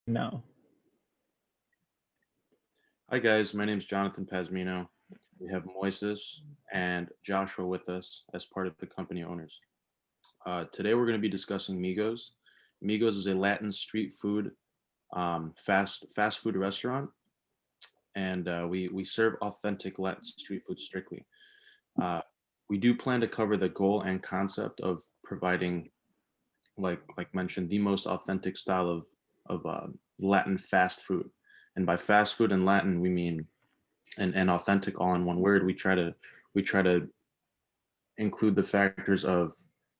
now. Hi guys, my name is Jonathan Pazmino. We have Moises and Joshua with us as part of the company owners. Today we're going to be discussing Migos. Migos is a Latin street food fast food restaurant, and we serve authentic Latin street food strictly. Uh, we do plan to cover the goal and concept of providing, like mentioned, the most authentic style of Latin fast food. And by fast food in Latin, we mean and authentic all in one word. We try to include the factors of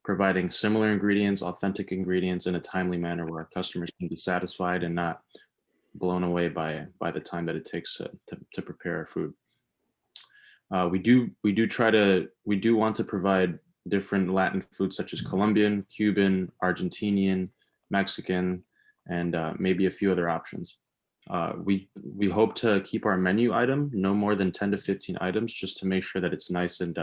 providing similar ingredients, authentic ingredients in a timely manner where our customers can be satisfied and not blown away by the time that it takes to prepare our food. We do want to provide different Latin foods such as Colombian, Cuban, Argentinian, Mexican, and maybe a few other options. We hope to keep our menu item no more than 10 to 15 items, just to make sure that it's nice and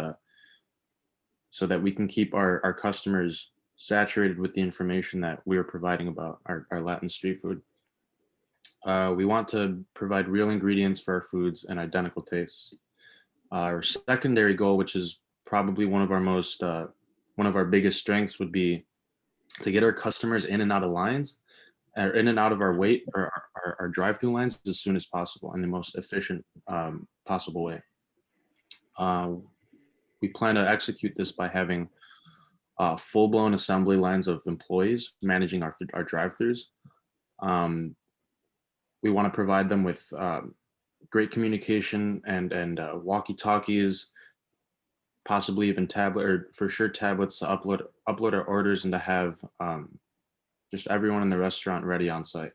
so that we can keep our customers saturated with the information that we are providing about our Latin street food. We want to provide real ingredients for our foods and identical tastes. Our secondary goal, which is probably one of our biggest strengths, would be to get our customers in and out of lines, or in and out of our wait or our drive-through lines as soon as possible in the most efficient possible way. Uh, we plan to execute this by having full-blown assembly lines of employees managing our drive-throughs. Um, we want to provide them with great communication and walkie-talkies, possibly even tablet or for sure tablets to upload our orders and to have just everyone in the restaurant ready on site.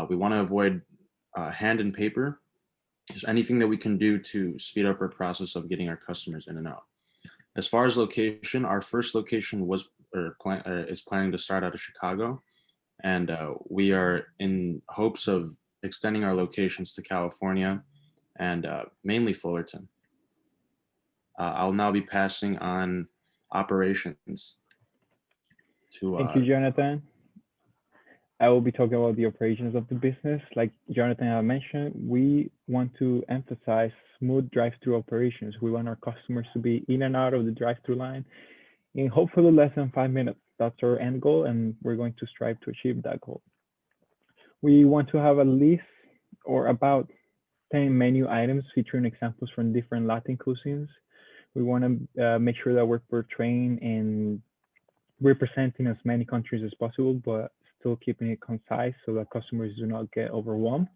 We want to avoid hand and paper. Just anything that we can do to speed up our process of getting our customers in and out. As far as location, our first location is planning to start out of Chicago, and we are in hopes of extending our locations to California and mainly Fullerton. I'll now be passing on operations to Thank you, Jonathan. I will be talking about the operations of the business. Like Jonathan had mentioned, we want to emphasize smooth drive-through operations. We want our customers to be in and out of the drive-through line in hopefully less than 5 minutes. That's our end goal, and we're going to strive to achieve that goal. We want to have at least or about 10 menu items featuring examples from different Latin cuisines. We want to make sure that we're portraying and representing as many countries as possible, but still keeping it concise so that customers do not get overwhelmed.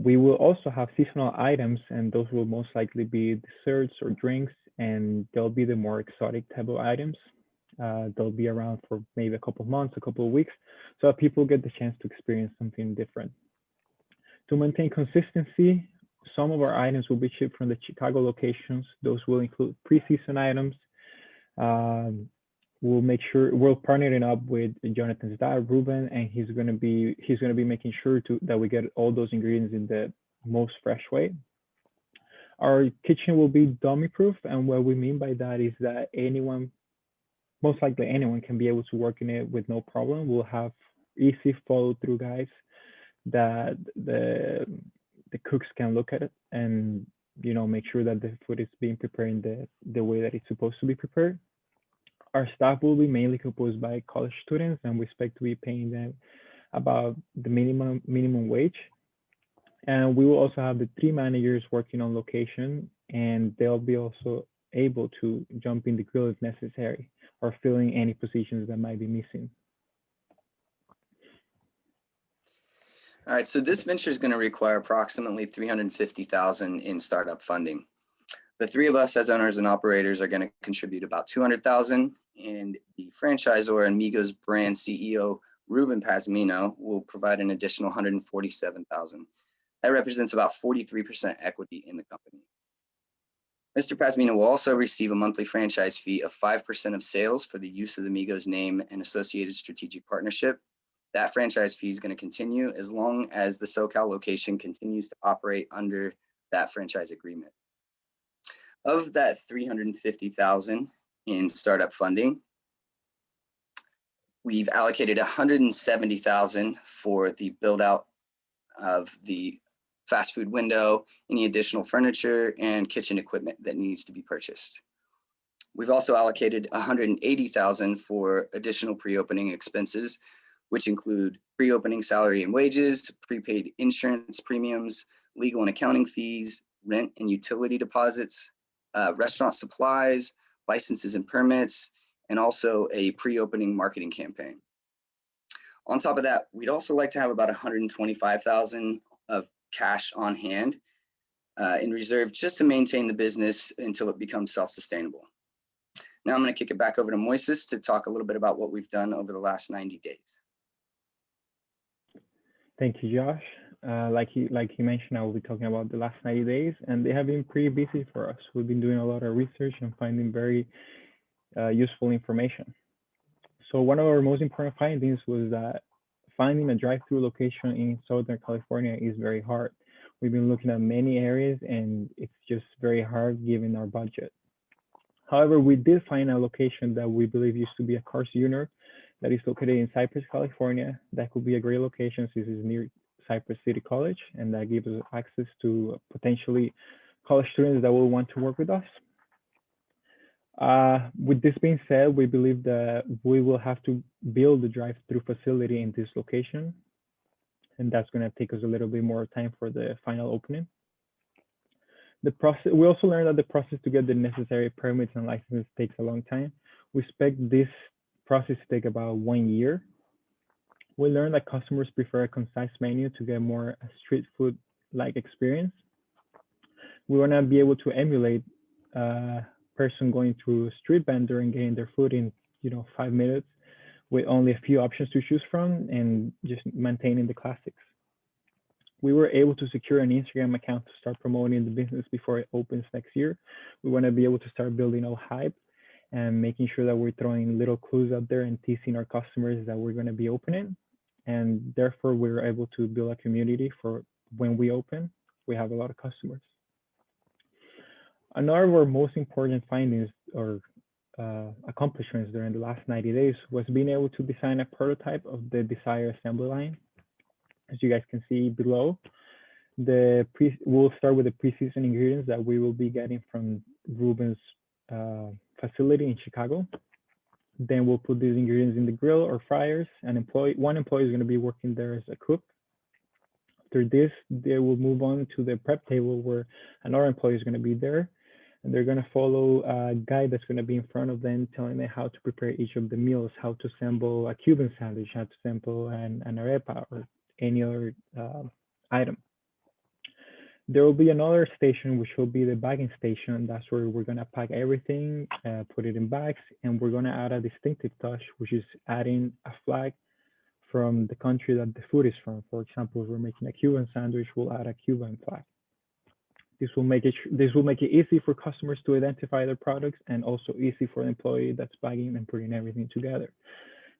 We will also have seasonal items, and those will most likely be desserts or drinks, and they'll be the more exotic type of items. They'll be around for maybe a couple of months, a couple of weeks, so that people get the chance to experience something different. To maintain consistency, some of our items will be shipped from the Chicago locations. Those will include pre-season items. Um, we'll make sure we're partnering up with Jonathan's dad, Ruben, and he's gonna be making sure that we get all those ingredients in the most fresh way. Our kitchen will be dummy proof, and what we mean by that is that most likely anyone can be able to work in it with no problem. We'll have easy follow through guides that the cooks can look at it and make sure that the food is being prepared in the way that it's supposed to be prepared. Our staff will be mainly composed by college students, and we expect to be paying them about the minimum wage. And we will also have the three managers working on location, and they'll be also able to jump in the grill if necessary or filling any positions that might be missing. All right, so this venture is going to require approximately 350,000 in startup funding. The three of us as owners and operators are going to contribute about 200,000, and the franchisor and Migos brand CEO Ruben Pazmino will provide an additional 147,000. That represents about 43% equity in the company. Mr. Pazmino will also receive a monthly franchise fee of 5% of sales for the use of the Migos name and associated strategic partnership. That franchise fee is going to continue as long as the SoCal location continues to operate under that franchise agreement. Of that 350,000 in startup funding, We've allocated 170,000 for the build out of the fast food window, any additional furniture and kitchen equipment that needs to be purchased. We've also allocated 180,000 for additional pre-opening expenses, which include pre-opening salary and wages, prepaid insurance premiums, legal and accounting fees, rent and utility deposits, restaurant supplies, licenses and permits, and also a pre-opening marketing campaign. On top of that, we'd also like to have about 125,000 of cash on hand in reserve just to maintain the business until it becomes self-sustainable. Now I'm going to kick it back over to Moises to talk a little bit about what we've done over the last 90 days. Thank you, Josh. Like he mentioned, I will be talking about the last 90 days, and they have been pretty busy for us. We've been doing a lot of research and finding very useful information. So one of our most important findings was that finding a drive-through location in Southern California is very hard. We've been looking at many areas, and it's just very hard given our budget. However, we did find a location that we believe used to be a Cars Junior that is located in Cypress, California. That could be a great location since it's near Cypress City College, and that gives us access to potentially college students that will want to work with us. With this being said, we believe that we will have to build the drive-through facility in this location, and that's going to take us a little bit more time for the final opening. We also learned that the process to get the necessary permits and licenses takes a long time. We expect this process to take about 1 year. We learned that customers prefer a concise menu to get more street food-like experience. We want to be able to emulate a person going through a street vendor and getting their food in 5 minutes with only a few options to choose from and just maintaining the classics. We were able to secure an Instagram account to start promoting the business before it opens next year. We want to be able to start building all hype and making sure that we're throwing little clues out there and teasing our customers that we're going to be opening. And therefore, we were able to build a community for when we open. We have a lot of customers. Another of our most important findings or accomplishments during the last 90 days was being able to design a prototype of the desired assembly line. As you guys can see below, we'll start with the pre-seasoned ingredients that we will be getting from Ruben's facility in Chicago. Then we'll put these ingredients in the grill or fryers. One employee is going to be working there as a cook. After this, they will move on to the prep table where another employee is going to be there. And they're going to follow a guide that's going to be in front of them, telling them how to prepare each of the meals, how to assemble a Cuban sandwich, how to assemble an arepa or any other item. There will be another station, which will be the bagging station. That's where we're going to pack everything, put it in bags, and we're going to add a distinctive touch, which is adding a flag from the country that the food is from. For example, if we're making a Cuban sandwich, we'll add a Cuban flag. This will make it easy for customers to identify their products and also easy for the employee that's bagging and putting everything together.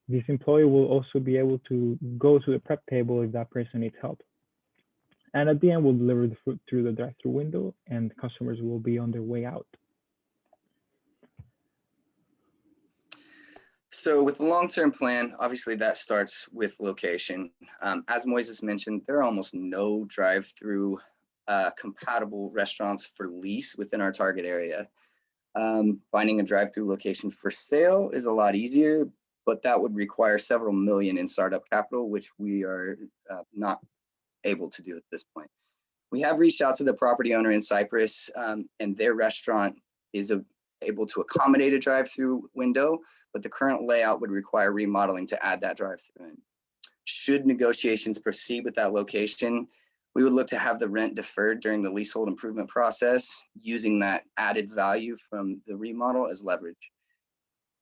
This employee will also be able to go to the prep table if that person needs help. And at the end, we'll deliver the food through the drive-through window and customers will be on their way out. So with the long-term plan, obviously that starts with location. As Moises mentioned, there are almost no drive-through compatible restaurants for lease within our target area. Finding a drive-through location for sale is a lot easier, but that would require several million in startup capital, which we are not able to do at this point. We have reached out to the property owner in Cypress, and their restaurant is able to accommodate a drive-through window, but the current layout would require remodeling to add that drive-through in. Should negotiations proceed with that location, we would look to have the rent deferred during the leasehold improvement process, using that added value from the remodel as leverage.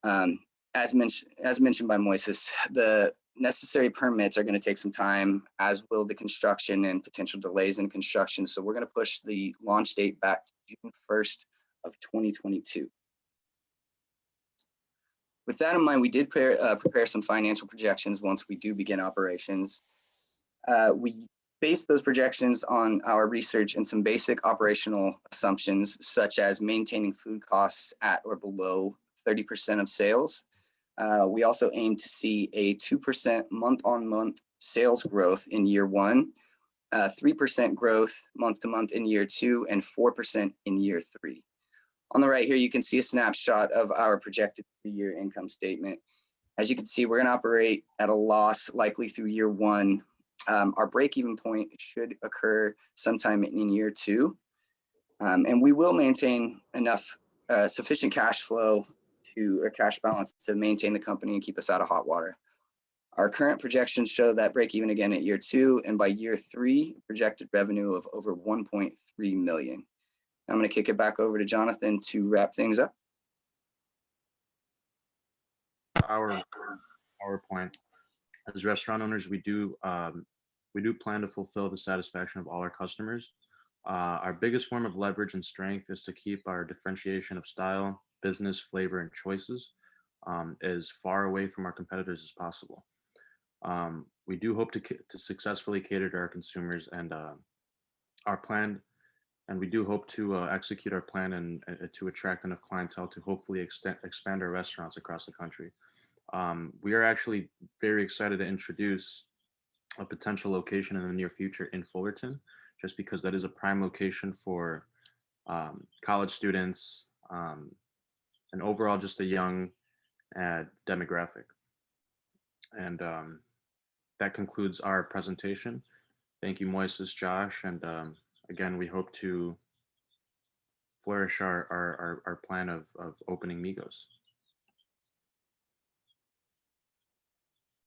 As mentioned by Moises, the necessary permits are going to take some time, as will the construction and potential delays in construction. So we're going to push the launch date back to June 1st of 2022. With that in mind, we did prepare some financial projections once we do begin operations. We based those projections on our research and some basic operational assumptions, such as maintaining food costs at or below 30% of sales, We also aim to see a 2% month-on-month sales growth in year 1, 3% growth month-to-month in year 2, and 4% in year 3. On the right here, you can see a snapshot of our projected 3-year income statement. As you can see, we're going to operate at a loss likely through year 1. Our break-even point should occur sometime in year 2. And we will maintain enough sufficient cash flow or cash balance to maintain the company and keep us out of hot water. Our current projections show that break even again at year 2, and by year 3, projected revenue of over 1.3 million. I'm going to kick it back over to Jonathan to wrap things up. Our point, as restaurant owners, we do plan to fulfill the satisfaction of all our customers. Our biggest form of leverage and strength is to keep our differentiation of style, business, flavor, and choices as far away from our competitors as possible. We do hope to successfully cater to our consumers and our plan, and we do hope to execute our plan and to attract enough clientele to hopefully expand our restaurants across the country. We are actually very excited to introduce a potential location in the near future in Fullerton, just because that is a prime location for college students and overall just a young demographic. And that concludes our presentation. Thank you, Moises, Josh, and again, we hope to flourish our plan of opening Migos.